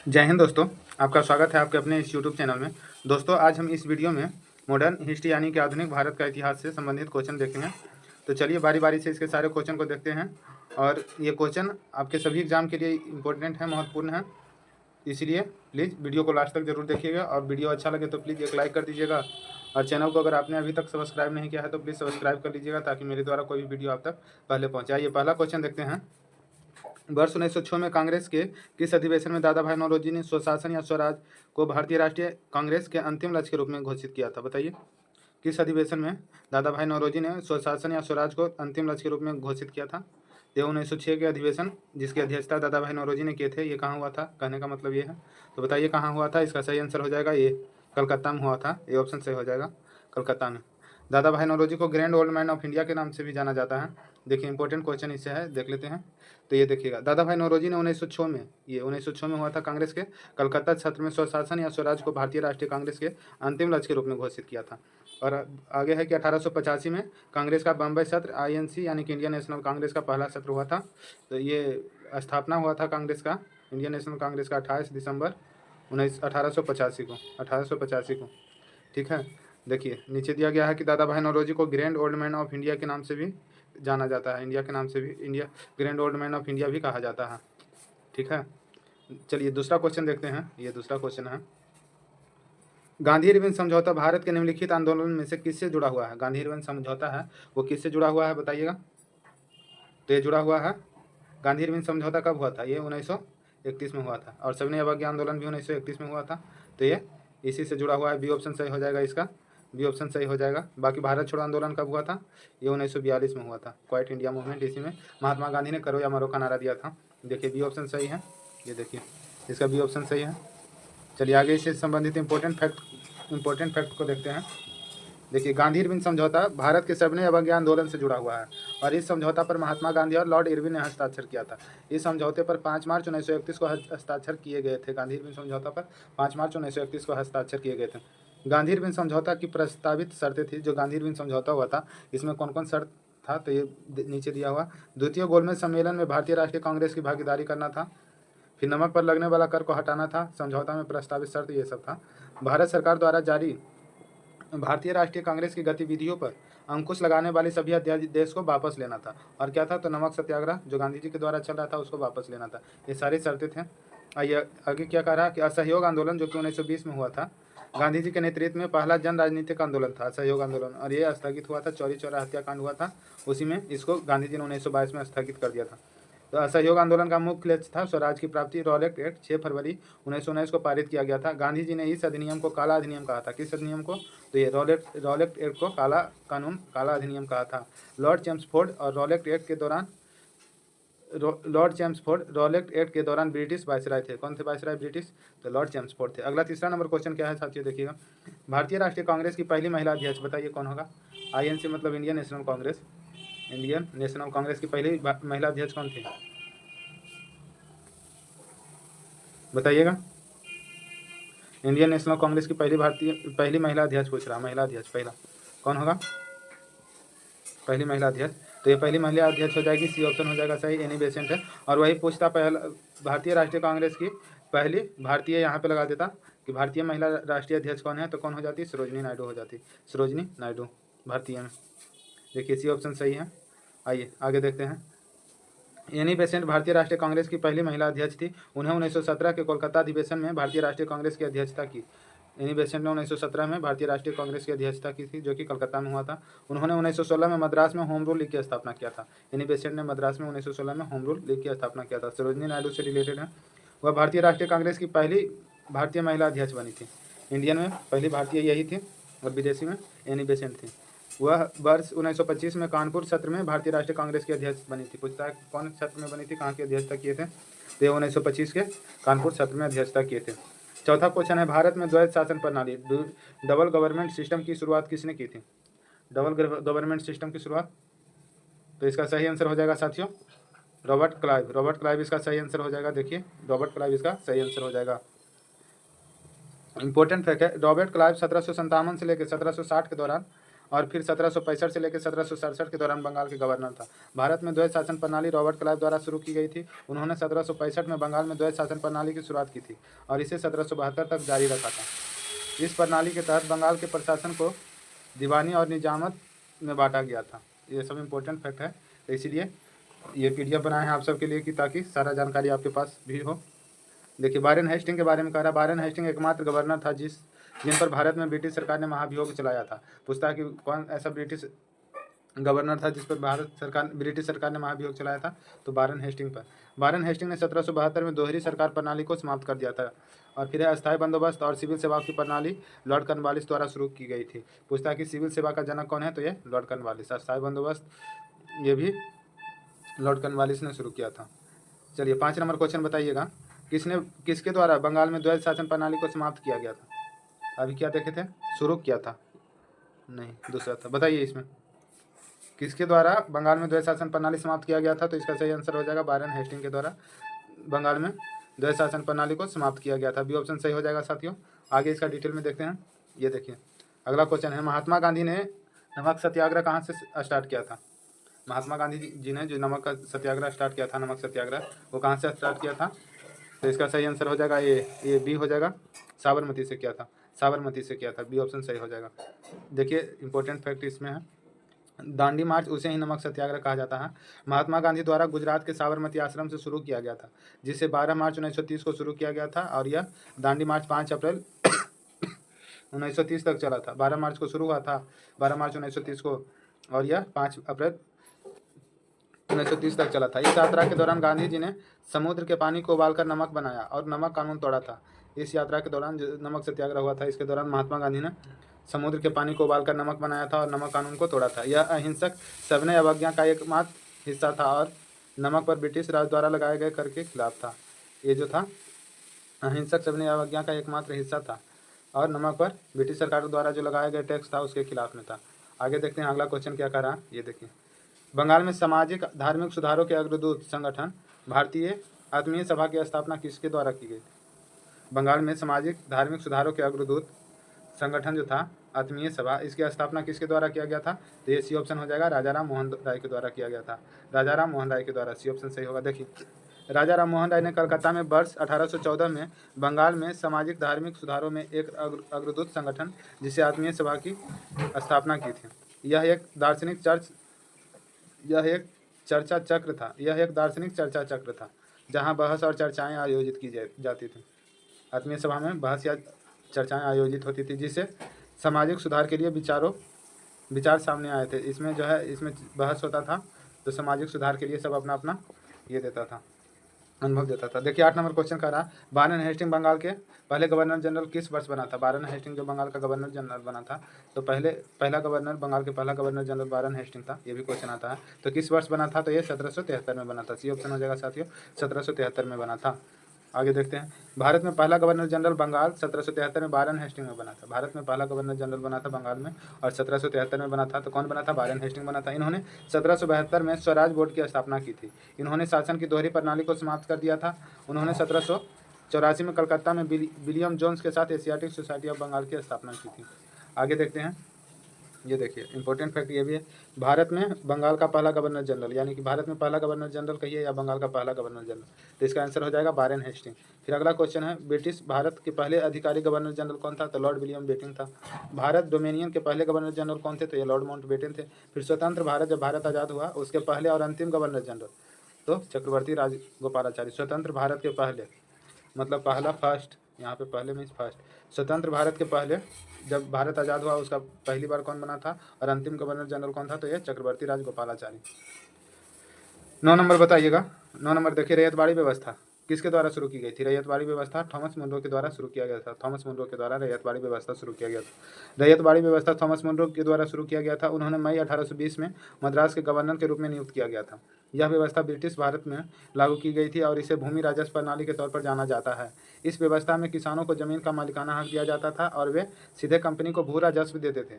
जय हिंद दोस्तों। आपका स्वागत है आपके अपने इस यूट्यूब चैनल में। दोस्तों, आज हम इस वीडियो में मॉडर्न हिस्ट्री यानी कि आधुनिक भारत का इतिहास से संबंधित क्वेश्चन देखेंगे। तो चलिए बारी बारी से इसके सारे क्वेश्चन को देखते हैं। और ये क्वेश्चन आपके सभी एग्जाम के लिए इम्पोर्टेंट है, महत्वपूर्ण है, इसलिए प्लीज़ वीडियो को लास्ट तक जरूर देखिएगा। और वीडियो अच्छा लगे तो प्लीज़ एक लाइक कर दीजिएगा। और चैनल को अगर आपने अभी तक सब्सक्राइब नहीं किया है तो प्लीज़ सब्सक्राइब कर लीजिएगा, ताकि मेरे द्वारा कोई भी वीडियो आप तक पहले पहुँचे। आइए पहला क्वेश्चन देखते हैं। वर्ष 1906 में कांग्रेस के किस अधिवेशन में दादा भाई नौरोजी ने स्वशासन या स्वराज को भारतीय राष्ट्रीय कांग्रेस के अंतिम लक्ष्य के रूप में घोषित किया था? बताइए, किस अधिवेशन में दादा भाई नौरोजी ने स्वशासन या स्वराज को अंतिम लक्ष्य के रूप में घोषित किया था? ये 1906 के अधिवेशन जिसकी अध्यक्षता दादा भाई नौरोजी ने किए थे, ये कहाँ हुआ था? कहने का मतलब ये है। तो बताइए कहाँ हुआ था। इसका सही आंसर हो जाएगा ये कलकत्ता में हुआ था। ये ऑप्शन सही हो जाएगा, कलकत्ता में। दादा भाई नौरोजी को grand old man of India के नाम से भी जाना जाता है। देखिए इंपॉर्टेंट क्वेश्चन इससे है, देख लेते हैं। तो ये देखिएगा, दादा भाई नौरोजी ने 1906 में, ये 1906 में हुआ था, कांग्रेस के कलकत्ता सत्र में स्वशासन या स्वराज को भारतीय राष्ट्रीय कांग्रेस के अंतिम लक्ष्य के रूप में घोषित किया था। और आगे है कि 1885 में कांग्रेस का बम्बई सत्र आईएनसी यानी कि इंडियन नेशनल कांग्रेस का पहला सत्र हुआ था। तो ये स्थापना हुआ था कांग्रेस का, इंडियन नेशनल कांग्रेस का 28 दिसंबर 1885 को, 1885 को। ठीक है। देखिए नीचे दिया गया है कि दादा भाई नौरोजी को grand old man of India के नाम से भी जाना जाता है। इंडिया के नाम से भी, India grand old man of India भी कहा जाता है। ठीक है। चलिए दूसरा क्वेश्चन देखते हैं। ये दूसरा क्वेश्चन है, गांधी इरविन समझौता भारत के निम्नलिखित आंदोलन में से किससे जुड़ा हुआ है? गांधी इरविन समझौता है वो किससे जुड़ा हुआ है, बताइएगा। तो ये जुड़ा हुआ है, गांधी इरविन समझौता कब हुआ था? ये 1931 में हुआ था। और सविनय अवज्ञा आंदोलन भी 1931 में हुआ था। तो ये इसी से जुड़ा हुआ है। बी ऑप्शन सही हो जाएगा इसका, बी ऑप्शन सही हो जाएगा। बाकी भारत छोड़ो आंदोलन कब हुआ था? ये 1942 में हुआ था। क्वाइट इंडिया मूवमेंट, इसी में महात्मा गांधी ने करो या मरो का नारा दिया था। देखिए बी ऑप्शन सही है, ये देखिए इसका बी ऑप्शन सही है। चलिए आगे इससे संबंधित इंपॉर्टेंट फैक्ट को देखते हैं। देखिए गांधी इरविन समझौता भारत के सविनय अवज्ञा आंदोलन से जुड़ा हुआ है। और इस समझौता पर महात्मा गांधी और लॉर्ड इरविन ने हस्ताक्षर किया था। इस समझौते पर 5 मार्च 1931 को हस्ताक्षर किए गए थे। गांधी इरविन समझौता पर 5 मार्च 1931 को हस्ताक्षर किए गए थे। गांधी इरविन समझौता की प्रस्तावित शर्तें थी। जो गांधी इरविन समझौता हुआ था, इसमें कौन कौन शर्त था? तो ये नीचे दिया हुआ। द्वितीय गोलमेज सम्मेलन में भारतीय राष्ट्रीय कांग्रेस की भागीदारी करना था। फिर नमक पर लगने वाला कर को हटाना था। समझौता में प्रस्तावित शर्त ये सब था। भारत सरकार द्वारा जारी भारतीय राष्ट्रीय कांग्रेस की गतिविधियों पर अंकुश लगाने वाली सभी अध्यादेश को वापस लेना था। और क्या था? तो नमक सत्याग्रह जो गांधी जी के द्वारा चल रहा था उसको वापस लेना था। ये सारी शर्तें थे। आइए आगे क्या कह रहा है कि असहयोग आंदोलन जो कि 1920 में हुआ था, गांधी जी के नेतृत्व में पहला जन राजनीतिक आंदोलन था, असहयोग आंदोलन। और ये स्थगित हुआ था, चौरी चौरा हत्याकांड हुआ था, उसी में इसको गांधी जी ने 1922 में स्थगित कर दिया था। तो असहयोग आंदोलन का मुख्य लक्ष्य था स्वराज की प्राप्ति। रॉलेट एक्ट 6 फरवरी 1919 को पारित किया गया था। गांधी जी ने इस अधिनियम को काला अधिनियम कहा था। किस अधिनियम को? तो ये रॉलेट एक्ट को काला कानून, काला अधिनियम कहा था। लॉर्ड चेम्सफोर्ड और रॉलेट एक्ट के दौरान रॉलेट एक्ट के दौरान ब्रिटिश वायसराय थे। कौन थे वायसराय ब्रिटिश? तो लॉर्ड चेम्सफोर्ड थे। अगला तीसरा नंबर क्वेश्चन क्या है साथियों, देखिएगा। भारतीय राष्ट्रीय कांग्रेस की पहली महिला अध्यक्ष बताइए कौन होगा? आईएनसी मतलब Indian national Congress, Indian national Congress की पहली महिला अध्यक्ष कौन थी, बताइएगा। इंडियन नेशनल कांग्रेस की पहली महिला अध्यक्ष पूछ रहा, महिला अध्यक्ष पहला कौन होगा? पहली महिला अध्यक्ष, तो ये पहली महिला अध्यक्ष हो जाएगी, सी ऑप्शन हो जाएगा सही, एनी बेसेंट है। और वही पूछता पहला भारतीय राष्ट्रीय कांग्रेस की पहली भारतीय, यहाँ पे लगा देता कि भारतीय महिला राष्ट्रीय अध्यक्ष कौन है, तो कौन हो जाती? सरोजनी नायडू हो जाती, सरोजनी नायडू भारतीय में। देखिए सी ऑप्शन सही है। आइए आगे देखते हैं। एनी बेसेंट भारतीय राष्ट्रीय कांग्रेस की पहली महिला अध्यक्ष थी। उन्हें 1917 के कोलकाता अधिवेशन में भारतीय राष्ट्रीय कांग्रेस की अध्यक्षता की। एनी बेसेंट ने 1917 में भारतीय राष्ट्रीय कांग्रेस की अध्यक्षता की थी, जो कि कलकत्ता में हुआ था। उन्होंने 1916 में मद्रास में होम रूल लीग की स्थापना किया था। एनी बेसेंट ने मद्रास में 1916 में होम रूल लीग की स्थापना किया था। सरोजनी नायडू से रिलेटेड है। वह भारतीय राष्ट्रीय कांग्रेस की पहली भारतीय महिला अध्यक्ष बनी थी। इंडियन में पहली भारतीय यही थी और विदेशी में एनी बेसेंट थी। वह वर्ष 1925 में कानपुर सत्र में भारतीय राष्ट्रीय कांग्रेस की अध्यक्ष बनी थी। पूछता है कौन सत्र में बनी थी, कहाँ की अध्यक्षता किए थे? तो 1925 के कानपुर सत्र में अध्यक्षता किए थे। चौथा क्वेश्चन है, भारत में द्वैध शासन प्रणाली डबल गवर्नमेंट सिस्टम की शुरुआत किसने की थी? डबल गवर्नमेंट सिस्टम की शुरुआत, तो इसका सही आंसर हो जाएगा साथियों रॉबर्ट क्लाइव। रॉबर्ट क्लाइव इसका सही आंसर हो जाएगा। देखिए रॉबर्ट क्लाइव इसका सही आंसर हो जाएगा। इंपॉर्टेंट फैक्ट है, रॉबर्ट क्लाइव 1757 से लेकर 1760 के दौरान और फिर 1765 से लेकर 1767 के दौरान बंगाल के गवर्नर था। भारत में द्वैध शासन प्रणाली रॉबर्ट क्लाइव द्वारा शुरू की गई थी। उन्होंने 1765 में बंगाल में द्वैध शासन प्रणाली की शुरुआत की थी और इसे 1772 तक जारी रखा था। इस प्रणाली के तहत बंगाल के प्रशासन को दीवानी और निजामत में बांटा गया था। ये सब इम्पोर्टेंट फैक्ट है, तो इसीलिए ये PDF बनाए हैं आप सबके लिए कि ताकि सारा जानकारी आपके पास भी हो। देखिए, वारेन हेस्टिंग के बारे में कह रहा है। वारेन हेस्टिंग एकमात्र गवर्नर था जिन पर भारत में ब्रिटिश सरकार ने महाभियोग चलाया था। पूछता है कि कौन ऐसा ब्रिटिश गवर्नर था जिस पर ब्रिटिश सरकार ने महाभियोग चलाया था, तो वारेन हेस्टिंग पर। वारेन हेस्टिंग ने 1772 में दोहरी सरकार प्रणाली को समाप्त कर दिया था। और फिर है अस्थायी बंदोबस्त और सिविल सेवा की प्रणाली लॉर्ड कॉर्नवालिस द्वारा शुरू की गई थी। पूछता है कि सिविल सेवा का जनक कौन है, तो ये लॉर्ड कॉर्नवालिस। अस्थायी बंदोबस्त ये भी लॉर्ड कॉर्नवालिस ने शुरू किया था। चलिए 5 नंबर क्वेश्चन बताइएगा, किसके द्वारा बंगाल में द्वैध शासन प्रणाली को समाप्त किया गया था? अभी क्या देखे थे, शुरू किया था, नहीं दूसरा था। बताइए इसमें किसके द्वारा बंगाल में द्वैध शासन प्रणाली समाप्त किया गया था? तो इसका सही आंसर हो जाएगा वारेन हेस्टिंग के द्वारा बंगाल में द्वैध शासन प्रणाली को समाप्त किया गया था। बी ऑप्शन सही हो जाएगा साथियों। आगे इसका डिटेल में देखते हैं। ये देखिए अगला क्वेश्चन है, महात्मा गांधी ने नमक सत्याग्रह कहाँ से स्टार्ट किया था? महात्मा गांधी जी ने जो नमक का सत्याग्रह स्टार्ट किया था, नमक सत्याग्रह, वो कहाँ से स्टार्ट किया था? तो इसका सही आंसर हो जाएगा ये बी हो जाएगा, साबरमती से किया था। साबरमती से किया था, बी ऑप्शन सही हो जाएगा। देखिए इंपॉर्टेंट फैक्ट इसमें है, दांडी मार्च उसे ही नमक सत्याग्रह कहा जाता है। महात्मा गांधी द्वारा गुजरात के साबरमती आश्रम से शुरू किया गया था, जिसे 12 मार्च 1930 को शुरू किया गया था और यह दांडी मार्च 5 अप्रैल 1930 तक चला था। 12 मार्च को शुरू हुआ था, 12 मार्च 1930 को, और यह 5 अप्रैल 1930 तक चला था। इस यात्रा के दौरान गांधी जी ने समुद्र के पानी को उबालकर नमक बनाया और नमक कानून तोड़ा था। इस यात्रा के दौरान जो नमक सत्याग्रह हुआ था, इसके दौरान महात्मा गांधी ने समुद्र के पानी को उबालकर नमक बनाया था और नमक कानून को तोड़ा था। यह अहिंसक सविनय अवज्ञा का एकमात्र हिस्सा था और नमक पर ब्रिटिश राज द्वारा लगाए गए कर के खिलाफ था। ये जो था अहिंसक सविनय अवज्ञा का एकमात्र हिस्सा था और नमक पर ब्रिटिश सरकार द्वारा जो लगाया गया टैक्स था उसके खिलाफ में था। आगे देखते हैं अगला क्वेश्चन क्या कर रहा है, ये देखिए। बंगाल में सामाजिक धार्मिक सुधारों के अग्रदूत संगठन भारतीय आत्मीय सभा की स्थापना किसके द्वारा की गई? बंगाल में सामाजिक धार्मिक सुधारों के अग्रदूत संगठन जो था आत्मीय सभा, इसकी स्थापना किसके द्वारा किया गया था? तो ये सी ऑप्शन हो जाएगा, राजाराम मोहन राय के द्वारा किया गया था। राजाराम मोहन राय के द्वारा, सी ऑप्शन सही होगा। देखिए राजाराम मोहन राय ने कलकत्ता में वर्ष 1814 में बंगाल में सामाजिक धार्मिक सुधारों में एक अग्रदूत संगठन जिसे आत्मीय सभा की स्थापना की थी। यह एक दार्शनिक चर्चा चक्र था जहां बहस और चर्चाएं आयोजित की जाती थी। आत्मीय सभा में बहस या चर्चाएं आयोजित होती थी जिससे सामाजिक सुधार के लिए विचार सामने आए थे। इसमें जो है इसमें बहस होता था तो सामाजिक सुधार के लिए सब अपना अपना ये देता था, अनुभव देता था। देखिए 8 नंबर क्वेश्चन कर रहा, वारेन हेस्टिंग बंगाल के पहले गवर्नर जनरल किस वर्ष बना था? वारेन हेस्टिंग जो बंगाल का गवर्नर जनरल बना था, तो पहला गवर्नर बंगाल के पहला गवर्नर जनरल वारेन हेस्टिंग था। ये भी क्वेश्चन आता है, तो किस वर्ष बना था? तो ये 1773 में बना था। सी ऑप्शन हो जाएगा साथियों, 1773 में बना था। आगे देखते हैं, भारत में पहला गवर्नर जनरल बंगाल 1773 में वारेन हेस्टिंग में बना था। भारत में पहला गवर्नर जनरल बना था बंगाल में और 1773 में बना था। तो कौन बना था? वारेन हेस्टिंग बना था। इन्होंने 1772 में स्वराज बोर्ड की स्थापना की थी। इन्होंने शासन की दोहरी प्रणाली को समाप्त कर दिया था। उन्होंने 1784 में कलकत्ता में विलियम जोन्स के साथ एशियाटिक सोसाइटी ऑफ बंगाल की स्थापना की थी। आगे देखते हैं, ये देखिए इंपॉर्टेंट फैक्ट ये भी है, भारत में बंगाल का पहला गवर्नर जनरल, यानी कि भारत में पहला गवर्नर जनरल कहिए या बंगाल का पहला गवर्नर जनरल, तो इसका आंसर हो जाएगा वारेन हेस्टिंग। फिर अगला क्वेश्चन है, ब्रिटिश भारत के पहले अधिकारी गवर्नर जनरल कौन था? तो लॉर्ड विलियम बेटिंग था। भारत डोमिनियन के पहले गवर्नर जनरल कौन थे? तो ये लॉर्ड माउंटबेटन थे। फिर स्वतंत्र भारत, जब भारत आज़ाद हुआ उसके पहले और अंतिम गवर्नर जनरल तो चक्रवर्ती राजगोपालाचारी। स्वतंत्र भारत के पहले मतलब पहला फर्स्ट, यहाँ पे पहले मीन्स फर्स्ट। स्वतंत्र भारत के पहले जब भारत आज़ाद हुआ उसका पहली बार कौन बना था और अंतिम गवर्नर जनरल कौन था? तो ये चक्रवर्ती राजगोपालाचारी। 9 नंबर बताइएगा। 9 नंबर देखिए, रैयतवाड़ी व्यवस्था किसके द्वारा शुरू की गई थी? रैयतवाड़ी व्यवस्था थॉमस मुनरो के द्वारा शुरू किया गया था। थॉमस मुनरो के द्वारा रैयतवाड़ी व्यवस्था शुरू किया गया था। रैयतवाड़ी व्यवस्था थॉमस मुनरो के द्वारा शुरू किया गया था। उन्होंने मई 1820 में मद्रास के गवर्नर के रूप में नियुक्त किया गया था। यह व्यवस्था ब्रिटिश भारत में लागू की गई थी और इसे भूमि राजस्व प्रणाली के तौर पर जाना जाता है। इस व्यवस्था में किसानों को जमीन का मालिकाना हक दिया जाता था और वे सीधे कंपनी को भू राजस्व देते थे।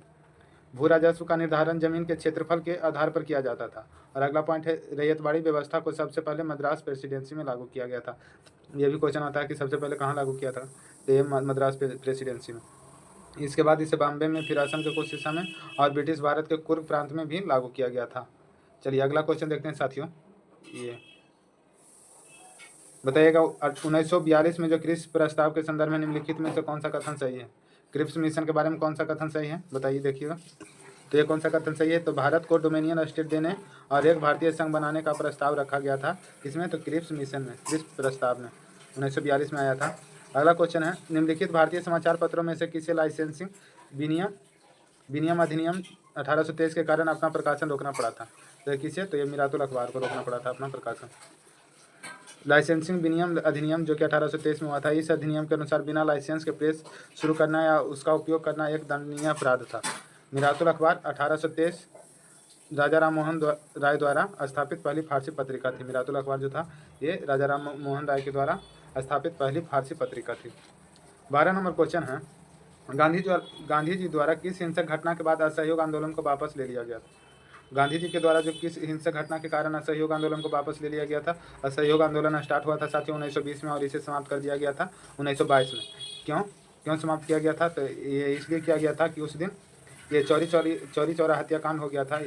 भू राजस्व का निर्धारण जमीन के क्षेत्रफल के आधार पर किया जाता था। और अगला पॉइंट है, रैयतवाड़ी व्यवस्था को सबसे पहले मद्रास प्रेसिडेंसी में लागू किया गया था। ये भी क्वेश्चन आता है कि सबसे पहले कहाँ लागू किया था? तो ये मद्रास प्रेसिडेंसी में। इसके बाद इसे बॉम्बे में, फिर असम के कुछ हिस्सा में और ब्रिटिश भारत के कुर्ग प्रांत में भी लागू किया गया था। चलिए अगला क्वेश्चन देखते हैं साथियों। ये बताइएगा 1942 में जो क्रिप्स प्रस्ताव के संदर्भ में निम्नलिखित में से कौन सा कथन सही है? क्रिप्स मिशन के बारे में कौन सा कथन सही है बताइए, देखिएगा। तो ये कौन सा कथन सही है? तो भारत को डोमिनियन स्टेट देने और एक भारतीय संघ बनाने का प्रस्ताव रखा गया था। इसमें तो क्रिप्स मिशन में, क्रिप्स प्रस्ताव में 1942 में आया था। अगला क्वेश्चन है, निम्नलिखित भारतीय समाचार पत्रों में से किसे लाइसेंसिंग विनियम अधिनियम 1823 के कारण अपना प्रकाशन रोकना पड़ा था? तो किसे? तो ये मिरातुल अखबार को रोकना पड़ा था अपना प्रकाशन। लाइसेंसिंग विनियम अधिनियम जो कि 1823 में हुआ था, इस अधिनियम के अनुसार बिना लाइसेंस के प्रेस शुरू करना या उसका उपयोग करना एक दंडनीय अपराध था। मिरातुल अखबार 1823 राजा राम मोहन राय द्वारा स्थापित पहली फारसी पत्रिका थी। मिरातुल अखबार जो था ये राजा राम मोहन राय के द्वारा स्थापित पहली फारसी पत्रिका थी। 12 नंबर क्वेश्चन है, गांधी जी द्वारा किस हिंसक घटना के बाद असहयोग आंदोलन को वापस ले लिया गया था? गांधी जी के द्वारा जो किस हिंसक घटना के कारण असहयोग आंदोलन को वापस ले लिया गया था? असहयोग आंदोलन स्टार्ट हुआ था साथियों 1920 में और इसे समाप्त कर दिया गया था 1922 में। क्यों समाप्त किया गया था? तो ये इसलिए किया गया था कि उस दिन ये चौरी चौरा हत्याकांड हो गया था।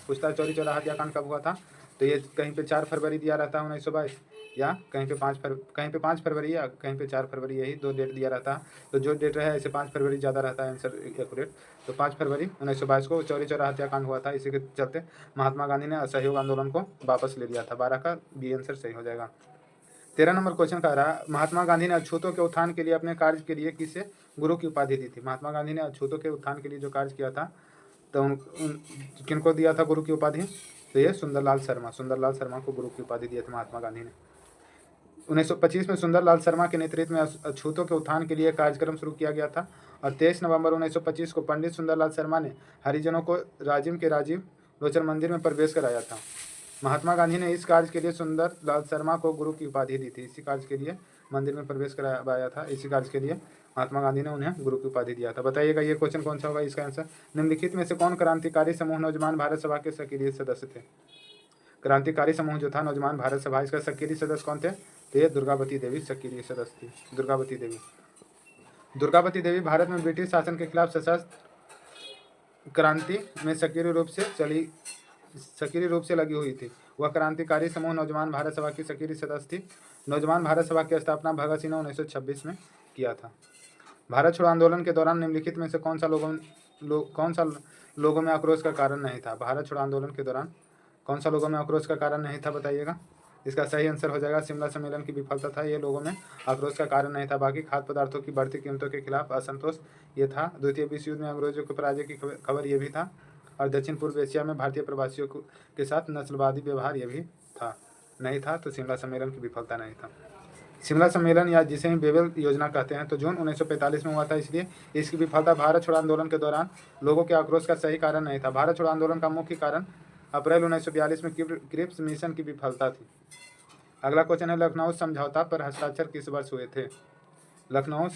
पूछता चौरी चौरा हत्याकांड कब हुआ था? तो ये कहीं पे 4 फरवरी दिया रहता है 1922, या कहीं पे 5 फरवरी या कहीं पे 4 फरवरी, यही 2 डेट दिया रहता है। तो जो डेट रहे ऐसे 5 फरवरी ज़्यादा रहता है आंसर एक्यूरेट। तो 5 फरवरी 1922 को चौरी चौरा हत्याकांड हुआ था। इसी के चलते महात्मा गांधी ने असहयोग आंदोलन को वापस ले लिया था। 12 का बी आंसर सही हो जाएगा। 13 नंबर क्वेश्चन कह रहा, महात्मा गांधी ने अछूतों के उत्थान के लिए अपने कार्य के लिए किसे गुरु की उपाधि दी थी? महात्मा गांधी ने अछूतों के उत्थान के लिए जो कार्य किया था तो किनको दिया था गुरु की उपाधि? तो ये सुंदरलाल शर्मा को गुरु की उपाधि दी थी महात्मा गांधी ने। 1925 में सुंदरलाल शर्मा के नेतृत्व में अछूतों के उत्थान के लिए कार्यक्रम शुरू किया गया था और 23 नवंबर 1925 को पंडित सुंदरलाल शर्मा ने हरिजनों को राजिम के राजीव लोचन मंदिर में प्रवेश कराया था। महात्मा गांधी ने इस कार्य के लिए सुंदरलाल शर्मा को गुरु की उपाधि दी थी। इसी कार्य के लिए मंदिर में प्रवेश कराया था, इसी कार्य के लिए महात्मा गांधी ने उन्हें गुरु की उपाधि दिया था। बताइएगा ये क्वेश्चन कौन सा होगा इसका आंसर? निम्नलिखित में से कौन क्रांतिकारी समूह नौजवान भारत सभा के सक्रिय सदस्य थे? क्रांतिकारी समूह जो था नौजवान भारत सभा, इसका सक्रिय सदस्य कौन थे? तो ये दुर्गावती देवी सक्रिय सदस्य थी। दुर्गावती देवी भारत में ब्रिटिश शासन के खिलाफ सशस्त्र क्रांति में सक्रिय रूप से लगी हुई थी। वह क्रांतिकारी समूह नौजवान भारत सभा की सक्रिय सदस्य थी। नौजवान भारत सभा की स्थापना भगत सिंह ने 1926 में किया था। भारत छोड़ो आंदोलन के दौरान निम्नलिखित में से कौन सा लोगों में आक्रोश का कारण नहीं था? भारत छोड़ो आंदोलन के दौरान कौन सा लोगों में आक्रोश का कारण नहीं था बताइएगा। इसका सही आंसर हो जाएगा शिमला सम्मेलन की विफलता था, ये लोगों में आक्रोश का कारण नहीं था। बाकी खाद्य पदार्थों की बढ़ती कीमतों के खिलाफ असंतोष ये था। द्वितीय विश्व युद्ध में अंग्रेजों के पराजय की खबर ये भी था। और दक्षिण पूर्व एशिया में भारतीय प्रवासियों के साथ नस्लवादी व्यवहार ये भी था। नहीं था तो शिमला सम्मेलन की विफलता नहीं था। शिमला सम्मेलन या जिसे हम बेबल योजना कहते हैं तो जून 1945 में हुआ था, इसलिए इसकी विफलता भारत छोड़ो आंदोलन के दौरान लोगों के आक्रोश का सही कारण नहीं था। भारत छोड़ो आंदोलन का मुख्य कारण अप्रैल 1942 में क्रिप्स मिशन की विफलता थी। अगला क्वेश्चन है, लखनऊ समझौता पर हस्ताक्षर किस वर्ष हुए थे? लखनऊ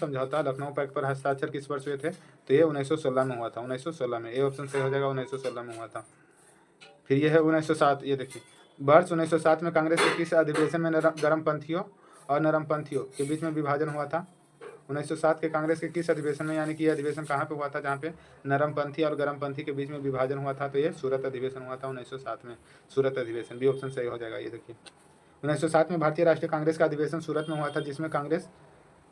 पैक्ट पर हस्ताक्षर किस वर्ष हुए थे? तो ये 1916 में हुआ था। 1916 में, ये ऑप्शन सही हो जाएगा, 1916 में हुआ था। फिर ये है 1907, ये देखिए वर्ष 1907 में कांग्रेस के किस अधिवेशन में गर्मपंथियों और नरमपंथियों के बीच में विभाजन हुआ था? 1907 के कांग्रेस के किस अधिवेशन में, यानी कि यह अधिवेशन कहाँ पे हुआ था जहाँ पे नरमपंथी और गर्मपंथी के बीच में विभाजन हुआ था? तो ये सूरत अधिवेशन हुआ था 1907 में, सूरत अधिवेशन, बी ऑप्शन सही हो जाएगा। ये देखिए 1907 में भारतीय राष्ट्रीय कांग्रेस का अधिवेशन सूरत में हुआ था, जिसमें कांग्रेस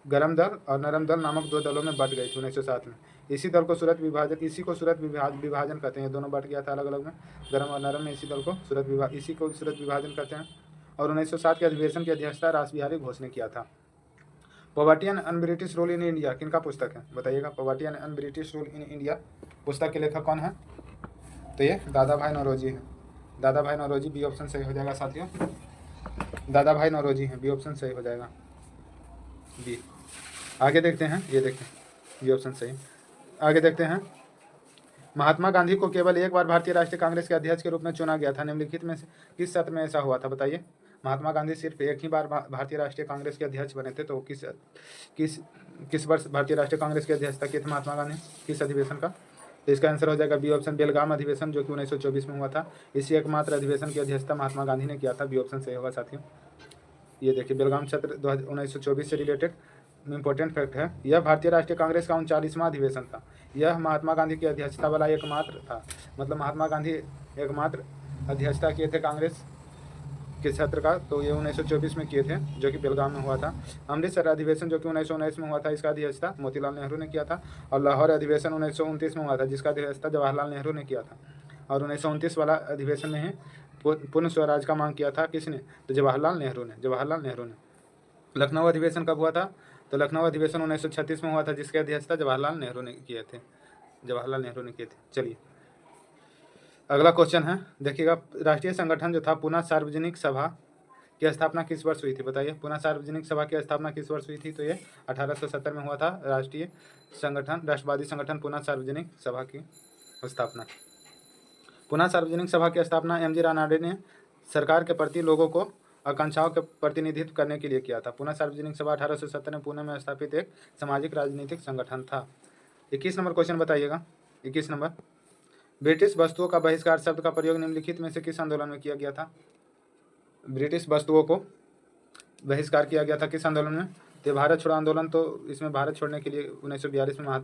गरम दल और नरम दल नामक 2 दलों में बट गई थी 1907 में। इसी को सूरत विभाजन कहते हैं। दोनों बट गया था अलग अलग में, गरम और नरम में, इसी को सूरत विभाजन कहते हैं। और 1907 के अधिवेशन की अध्यक्षता रास बिहारी घोष ने किया था। Poverty and un British rule in India किनका पुस्तक है बताइएगा? Poverty and un British rule in India पुस्तक के लेखक कौन है? तो ये दादा भाई नौरोजी है। दादा भाई नौरोजी, बी ऑप्शन सही हो जाएगा साथियों। दादा भाई नौरोजी हैं, बी ऑप्शन सही हो जाएगा, बी। आगे देखते हैं, ये देखें बी ऑप्शन सही। आगे देखते हैं, महात्मा गांधी को केवल एक बार भारतीय राष्ट्रीय कांग्रेस के अध्यक्ष के रूप में चुना गया था। निम्नलिखित में से किस सत्र में ऐसा हुआ था बताइए? महात्मा गांधी सिर्फ एक ही बार भारतीय राष्ट्रीय कांग्रेस के अध्यक्ष बने थे, तो किस वर्ष भारतीय राष्ट्रीय कांग्रेस की अध्यक्षता की थी महात्मा गांधी, किस अधिवेशन का? तो इसका आंसर हो जाएगा बी ऑप्शन, बेलगाम अधिवेशन, जो कि 1924 में हुआ था। इसी एकमात्र अधिवेशन की अध्यक्षता महात्मा गांधी ने किया था, बी ऑप्शन सही होगा साथियों। ये देखिए बेलगाम सत्र 1924 से रिलेटेड इम्पोर्टेंट फैक्ट है, यह भारतीय राष्ट्रीय कांग्रेस का 39वां अधिवेशन था। यह महात्मा गांधी की अध्यक्षता वाला एकमात्र था, मतलब महात्मा गांधी एकमात्र अध्यक्षता किए थे कांग्रेस के सत्र का, तो ये 1924 में किए थे, जो कि बेलगाम में हुआ था। अमृतसर अधिवेशन जो कि 1919 में हुआ था, इसका अध्यक्षता मोतीलाल नेहरू ने किया था। और लाहौर अधिवेशन 1929 में हुआ था, जिसका अध्यक्षता जवाहरलाल नेहरू ने किया था। और 1929 वाला अधिवेशन में ही पूर्ण स्वराज का मांग किया था किसने, तो जवाहरलाल नेहरू ने। लखनऊ अधिवेशन कब हुआ था, तो लखनऊ अधिवेशन 1936 में हुआ था, जिसकी अध्यक्षता जवाहरलाल नेहरू ने किए थे। चलिए अगला क्वेश्चन है, देखिएगा, राष्ट्रीय संगठन जो था पुनः सार्वजनिक सभा की स्थापना किस वर्ष हुई थी, बताइए। पुनः सार्वजनिक सभा की स्थापना किस वर्ष हुई थी, तो ये 1870 में हुआ था। राष्ट्रवादी संगठन पुनः सार्वजनिक सभा की स्थापना। पुनः सार्वजनिक सभा की स्थापना एम.जी. रानाडे ने सरकार के प्रति लोगों को आकांक्षाओं के प्रतिनिधित्व करने के लिए किया था। पुनः सार्वजनिक सभा 1870 में पुणे में स्थापित एक सामाजिक राजनीतिक संगठन था। 21 नंबर क्वेश्चन बताइएगा। 21 नंबर, ब्रिटिश वस्तुओं का बहिष्कार शब्द का प्रयोग निम्नलिखित में से किस आंदोलन में किया गया था। ब्रिटिश वस्तुओं को बहिष्कार किया गया था किस आंदोलन में, तो भारत छोड़ो आंदोलन। तो इसमें भारत छोड़ने के लिए 1942 में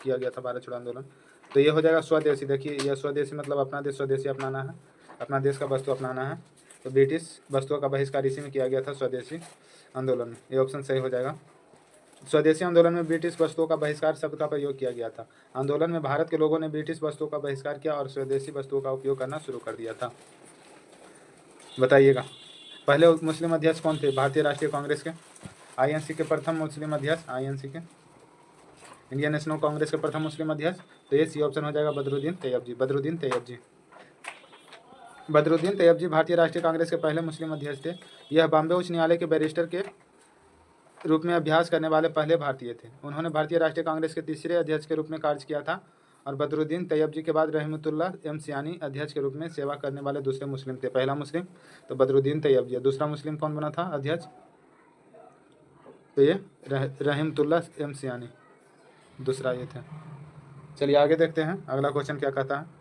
किया गया था भारत छोड़ो आंदोलन। तो ये हो जाएगा स्वदेशी। देखिए, यह स्वदेशी मतलब अपना देश, स्वदेशी अपनाना है, अपना देश का वस्तु अपनाना है। तो ब्रिटिश वस्तुओं का बहिष्कार इसी में किया गया था, स्वदेशी आंदोलन में। ये ऑप्शन सही हो जाएगा। स्वदेशी आंदोलन में ब्रिटिश वस्तुओं का बहिष्कार शब्द का प्रयोग किया गया था। आंदोलन में भारत के लोगों ने ब्रिटिश वस्तुओं का बहिष्कार किया और स्वदेशी वस्तुओं का उपयोग करना शुरू कर दिया था। बताइएगा, पहले मुस्लिम अध्यक्ष कौन थे भारतीय राष्ट्रीय कांग्रेस के, आईएनसी के प्रथम मुस्लिम अध्यक्ष, आईएनसी के इंडियन नेशनल कांग्रेस के प्रथम मुस्लिम अध्यक्ष, तो ये सी ऑप्शन हो जाएगा, बदरुद्दीन तैयब जी भारतीय राष्ट्रीय कांग्रेस के पहले मुस्लिम अध्यक्ष थे। यह बॉम्बे उच्च न्यायालय के बैरिस्टर के रूप में अभ्यास करने वाले पहले भारतीय थे। उन्होंने भारतीय राष्ट्रीय कांग्रेस के तीसरे अध्यक्ष के रूप में कार्य किया था और बदरुद्दीन तैयब जी के बाद रहमतुल्लाह एम सियानी अध्यक्ष के रूप में सेवा करने वाले दूसरे मुस्लिम थे। पहला मुस्लिम तो बदरुद्दीन तैयब जी, दूसरा मुस्लिम कौन बना था अध्यक्ष, तो ये रहमतुल्लाह एम सियानी, दूसरा ये थे। चलिए आगे देखते हैं अगला क्वेश्चन क्या कहता है।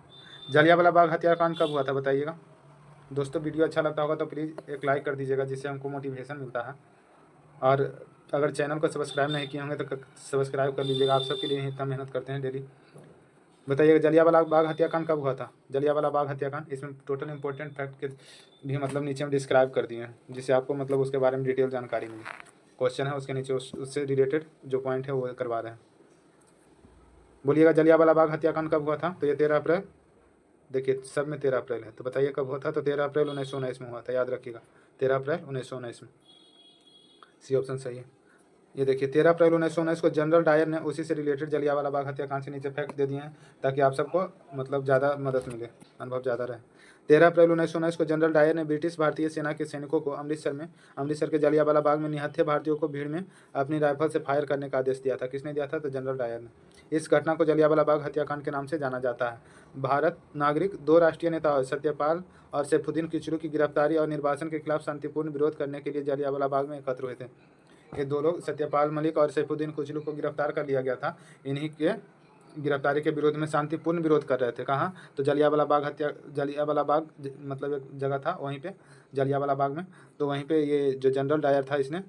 जलियांवाला बाग हत्याकांड कब हुआ था, बताइएगा। दोस्तों, वीडियो अच्छा लगता होगा तो प्लीज़ एक लाइक कर दीजिएगा, जिससे हमको मोटिवेशन मिलता है। और अगर चैनल को सब्सक्राइब नहीं किए होंगे तो सब्सक्राइब कर लीजिएगा, आप सबके लिए इतना मेहनत करते हैं डेली। बताइएगा, जलियांवाला बाग हत्याकांड कब हुआ था। जलियांवाला बाग हत्याकांड, इसमें टोटल इंपॉर्टेंट फैक्ट के भी मतलब नीचे में डिस्क्राइब कर दिए हैं, जिससे आपको मतलब उसके बारे में डिटेल जानकारी मिले। क्वेश्चन है उसके नीचे उससे रिलेटेड जो पॉइंट है वो करवा रहे हैं। बोलिएगा, जलियांवाला बाग हत्याकांड कब हुआ था, तो ये 13 अप्रैल, देखिए सब में 13 अप्रैल है, तो बताइए कब हुआ था, तो 13 अप्रैल 1919 में हुआ था, याद रखिएगा 13 अप्रैल 1919 में, सी ऑप्शन सही है। ये देखिए 13 अप्रैल 1919 को जनरल डायर ने उसी से रिलेटेड जलियांवाला बाग हत्याकांड से नीचे फैक्ट दे दिए हैं, ताकि आप सबको मतलब ज़्यादा मदद मिले, अनुभव ज़्यादा रहे। 13 अप्रैल 1919 को जनरल डायर ने ब्रिटिश भारतीय सेना के सैनिकों को अमृतसर के जलियांवाला बाग में निहत्थे भारतीयों को भीड़ में अपनी राइफल से फायर करने का आदेश दिया था। किसने दिया था, तो जनरल डायर ने। इस घटना को जलियांवाला बाग हत्याकांड के नाम से जाना जाता है। भारत नागरिक दो राष्ट्रीय नेताओं सत्यपाल और सैफुद्दीन किचलू की गिरफ्तारी और निर्वासन के खिलाफ शांतिपूर्ण विरोध करने के लिए जलियांवाला बाग में एकत्र हुए थे। ये दो लोग सत्यपाल मलिक और सैफुद्दीन किचलू को गिरफ्तार कर लिया गया था। इन्हीं के गिरफ्तारी के विरोध में शांतिपूर्ण विरोध कर रहे थे। कहाँ, तो जलियांवाला बाग मतलब एक जगह था वहीं पे जलियांवाला बाग में। तो वहीं पे ये जो जनरल डायर था इसने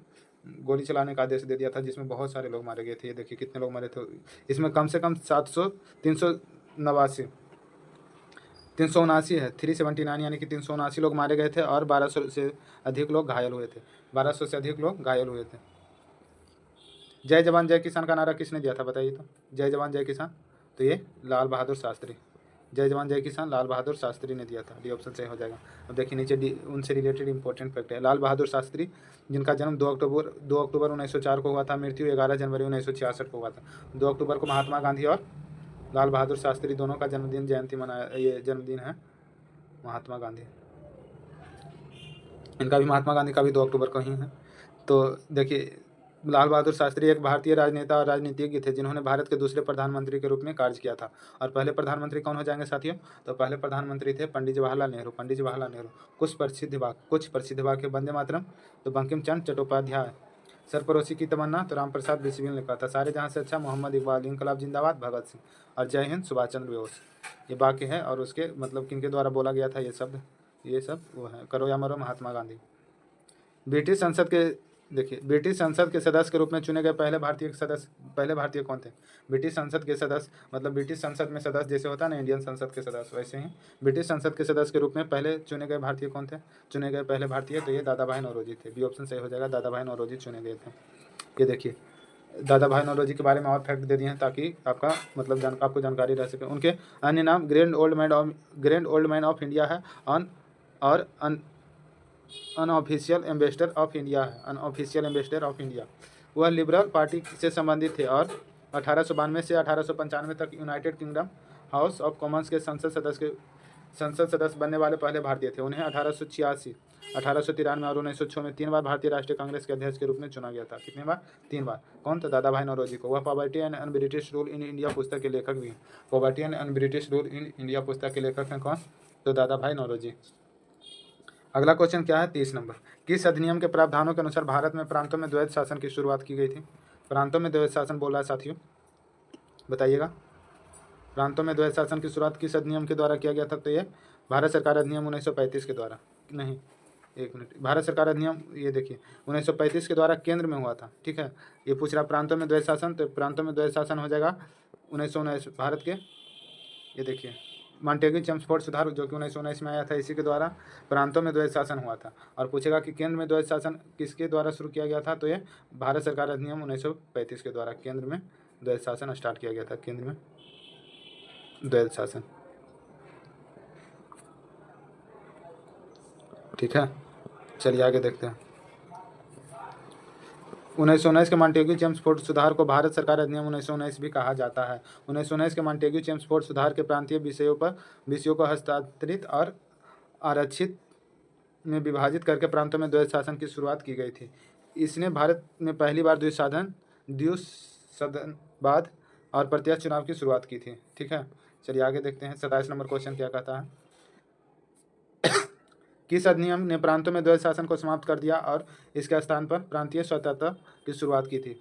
गोली चलाने का आदेश दे दिया था, जिसमें बहुत सारे लोग मारे गए थे। ये देखिए कितने लोग मारे थे इसमें, कम से कम 379 है, 379 यानी कि 379 लोग मारे गए थे और 1200 से अधिक लोग घायल हुए थे। 1200 से अधिक लोग घायल हुए थे। जय जवान जय किसान का नारा किसने दिया था, बताइए तो। जय जवान जय किसान, तो ये लाल बहादुर शास्त्री, जय जवान जय किसान लाल बहादुर शास्त्री ने दिया था। डी ऑप्शन सही हो जाएगा। अब देखिए नीचे उनसे रिलेटेड इंपॉर्टेंट फैक्ट है। लाल बहादुर शास्त्री, जिनका जन्म 2 अक्टूबर 1904 को हुआ था, मृत्यु 11 जनवरी 1966 को हुआ था। 2 अक्टूबर को महात्मा गांधी और लाल बहादुर शास्त्री दोनों का जन्मदिन है महात्मा गांधी। इनका भी, महात्मा गांधी का भी 2 अक्टूबर को ही है। तो देखिए, लाल बहादुर शास्त्री एक भारतीय राजनेता और राजनीतिज्ञ थे, जिन्होंने भारत के दूसरे प्रधानमंत्री के रूप में कार्य किया था। और पहले प्रधानमंत्री कौन हो जाएंगे साथियों, तो पहले प्रधानमंत्री थे पंडित जवाहरलाल नेहरू। कुछ प्रसिद्ध वाक्य, वंदे मातरम तो बंकिम चंद्र चट्टोपाध्याय, सरफरोशी की तमन्ना तो राम प्रसाद बिस्मिल ने कहा था, सारे जहाँ से अच्छा मोहम्मद इकबाल, इनकलाब जिंदाबाद भगत सिंह, और जय हिंद सुभाष चंद्र बोस। ये वाक्य है और उसके मतलब किनके द्वारा बोला गया था ये सब वो है, करो या मरो महात्मा गांधी। ब्रिटिश संसद के देखिए, ब्रिटिश संसद के सदस्य के रूप में चुने गए पहले भारतीय कौन थे? ब्रिटिश संसद के सदस्य, मतलब ब्रिटिश संसद में सदस्य जैसे होता है ना इंडियन संसद के सदस्य, वैसे ही ब्रिटिश संसद के सदस्य के रूप में पहले चुने गए भारतीय कौन थे? चुने गए पहले भारतीय, तो ये दादा भाई नौरोजी थे। बी ऑप्शन सही हो जाएगा, दादा भाई नौरोजी चुने गए थे। ये देखिए, दादा भाई नौरोजी के बारे में और फैक्ट दे दिए हैं ताकि आपका मतलब आपको जानकारी रह सके। उनके अन्य नाम grand old man of India है और अनऑफिशियल एम्बेसडर ऑफ इंडिया है, अनऑफिशियल एम्बेसडर ऑफ इंडिया। वह लिबरल पार्टी से संबंधित थे और 1892 से 1895 तक United kingdom house of Commons के संसद सदस्य बनने वाले पहले भारतीय थे। उन्हें 1886, 1893 और 1906 में 3 बार भारतीय राष्ट्रीय कांग्रेस के अध्यक्ष के रूप में चुना गया था। कितनी बार? 3 बार। कौन? तो दादा भाई नौरोजी को। वह poverty and un British rule in India पुस्तक के लेखक भी हैं। Poverty and un British rule in India पुस्तक के लेखक हैं कौन? तो दादा भाई नौरोजी। अगला क्वेश्चन क्या है? 30 नंबर। किस अधिनियम के प्रावधानों के अनुसार भारत में प्रांतों में द्वैध शासन की शुरुआत की गई थी? प्रांतों में द्वैध शासन बोला है साथियों, बताइएगा। प्रांतों में द्वैध शासन की शुरुआत किस अधिनियम के द्वारा किया गया था? तो ये भारत सरकार अधिनियम 1935 के द्वारा, नहीं एक मिनट, भारत सरकार अधिनियम, ये देखिए 1935 के द्वारा केंद्र में हुआ था। ठीक है, ये पूछ रहा प्रांतों में द्वैध शासन, तो प्रांतों में द्वैध शासन हो जाएगा 1919 भारत के, ये देखिए मॉन्टेग्यू चेम्सफोर्ड सुधार जो कि 1919 में आया था, इसी के द्वारा प्रांतों में द्वैध शासन हुआ था। और पूछेगा कि केंद्र में द्वैध शासन किसके द्वारा शुरू किया गया था? तो ये भारत सरकार अधिनियम 1935 के द्वारा केंद्र में द्वैध शासन स्टार्ट किया गया था, केंद्र में द्वैध शासन। ठीक है, चलिए आगे देखते हैं। 1919 के मॉन्टेग्यू चेम्सफोर्ड सुधार को भारत सरकार अधिनियम 1919 भी कहा जाता है। 1919 के मॉन्टेग्यू चेम्सफोर्ड सुधार के प्रांतीय विषयों को हस्तांतरित और आरक्षित में विभाजित करके प्रांतों में द्वैध शासन की शुरुआत की गई थी। इसने भारत में पहली बार द्विसदनवाद और प्रत्यक्ष चुनाव की शुरुआत की थी। ठीक है, चलिए आगे देखते हैं। 27 नंबर क्वेश्चन क्या कहता है? किस अधिनियम ने प्रांतों में द्वैध शासन को समाप्त कर दिया और इसके स्थान पर प्रांतीय स्वायत्तता की शुरुआत की थी?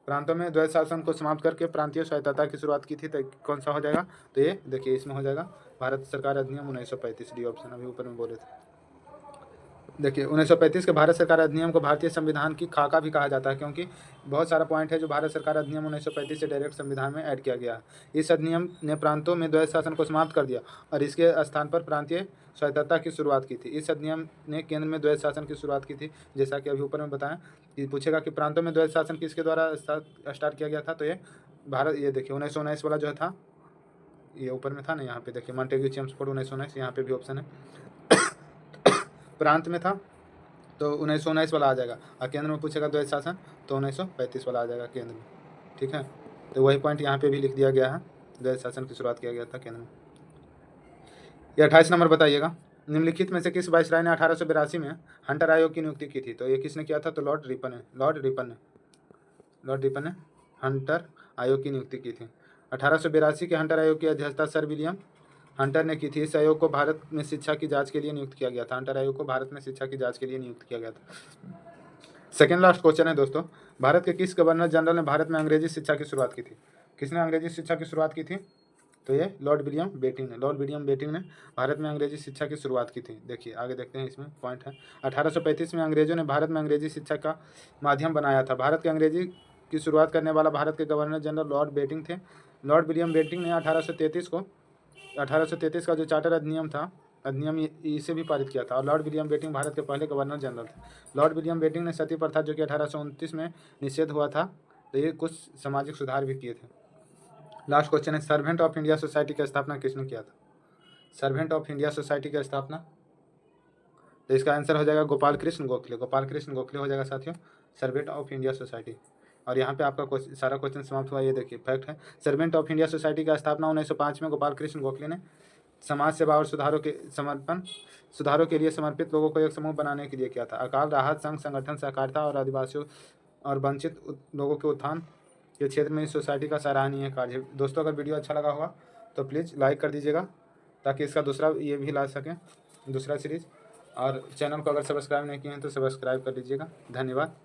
प्रांतों में द्वैध शासन को समाप्त करके प्रांतीय स्वायत्तता की शुरुआत की थी, तो कौन सा हो जाएगा? तो ये देखिए इसमें हो जाएगा भारत सरकार अधिनियम 1935, डी ऑप्शन, अभी ऊपर में बोले थे। देखिए 1935 के भारत सरकार अधिनियम को भारतीय संविधान की खाका भी कहा जाता है, क्योंकि बहुत सारा पॉइंट है जो भारत सरकार अधिनियम 1935 से डायरेक्ट संविधान में ऐड किया गया है। इस अधिनियम ने प्रांतों में द्वैध शासन को समाप्त कर दिया और इसके स्थान पर प्रांतीय स्वायत्तता की शुरुआत की थी। इस अधिनियम ने केंद्र में द्वैध शासन की शुरुआत की थी, जैसा कि अभी ऊपर में बताया। ये पूछेगा कि प्रांतों में द्वैध शासन किसके द्वारा स्टार्ट किया गया था? तो ये भारत, ये देखिए 1919 वाला जो था, ये ऊपर में था ना, यहाँ पे देखिए मॉन्टेग्यू चेम्सफोर्ड 1919, यहाँ पे भी ऑप्शन है प्रांत में था, तो 1919 वाला आ जाएगा। और केंद्र में पूछेगा द्वैध शासन, तो 1935 वाला आ जाएगा केंद्र में। ठीक है, तो वही पॉइंट यहाँ पे भी लिख दिया गया है, द्वैध शासन की शुरुआत किया गया था केंद्र में। ये 28 नंबर बताइएगा। निम्नलिखित में से किस वायसराय ने 1882 में हंटर आयोग की नियुक्ति की थी? तो ये किसने किया था? तो लॉर्ड रिपन ने हंटर आयोग की नियुक्ति की थी। 1882 के हंटर आयोग की अध्यक्षता सर विलियम हंटर ने की थी। इस आयोग को भारत में शिक्षा की जांच के लिए नियुक्त किया गया था। हंटर आयोग को भारत में शिक्षा की जांच के लिए नियुक्त किया गया था। सेकेंड लास्ट क्वेश्चन है दोस्तों, भारत के किस गवर्नर जनरल ने भारत में अंग्रेजी शिक्षा की शुरुआत की थी? किसने अंग्रेजी शिक्षा की शुरुआत की थी? तो ये लॉर्ड विलियम बेटिंग ने भारत में अंग्रेजी शिक्षा की शुरुआत की थी। देखिए आगे देखते हैं, इसमें पॉइंट है। 1835 में अंग्रेजों ने भारत में अंग्रेजी शिक्षा का माध्यम बनाया था। भारत के अंग्रेजी की शुरुआत करने वाला भारत के गवर्नर जनरल लॉर्ड बेटिंग थे। लॉर्ड विलियम बेटिंग ने 1833 का जो चार्टर अधिनियम इसे भी पारित किया था। और लॉर्ड विलियम बेटिंग भारत के पहले गवर्नर जनरल थे। लॉर्ड विलियम बेटिंग ने सती प्रथा जो कि 1829 में निषेध हुआ था, तो ये कुछ सामाजिक सुधार भी किए थे। लास्ट क्वेश्चन है, सर्वेंट ऑफ इंडिया सोसाइटी की स्थापना किसने किया था? सर्वेंट ऑफ इंडिया सोसाइटी की स्थापना, तो इसका आंसर हो जाएगा गोपाल कृष्ण गोखले हो जाएगा साथियों, सर्वेंट ऑफ इंडिया सोसाइटी। और यहाँ पे आपका सारा क्वेश्चन समाप्त हुआ। ये देखिए फैक्ट है, सर्वेंट ऑफ इंडिया सोसाइटी की स्थापना 1905 में गोपाल कृष्ण गोखले ने समाज सेवा और सुधारों के लिए समर्पित लोगों को एक समूह बनाने के लिए किया था। अकाल राहत संघ संगठन सहकारिता और आदिवासियों और वंचित लोगों के उत्थान के क्षेत्र में इस सोसाइटी का सराहनीय कार्य है। दोस्तों अगर वीडियो अच्छा लगा होगा तो प्लीज़ लाइक कर दीजिएगा, ताकि इसका दूसरा ये भी ला सकें, दूसरा सीरीज़। और चैनल को अगर सब्सक्राइब नहीं किए हैं तो सब्सक्राइब कर लीजिएगा। धन्यवाद।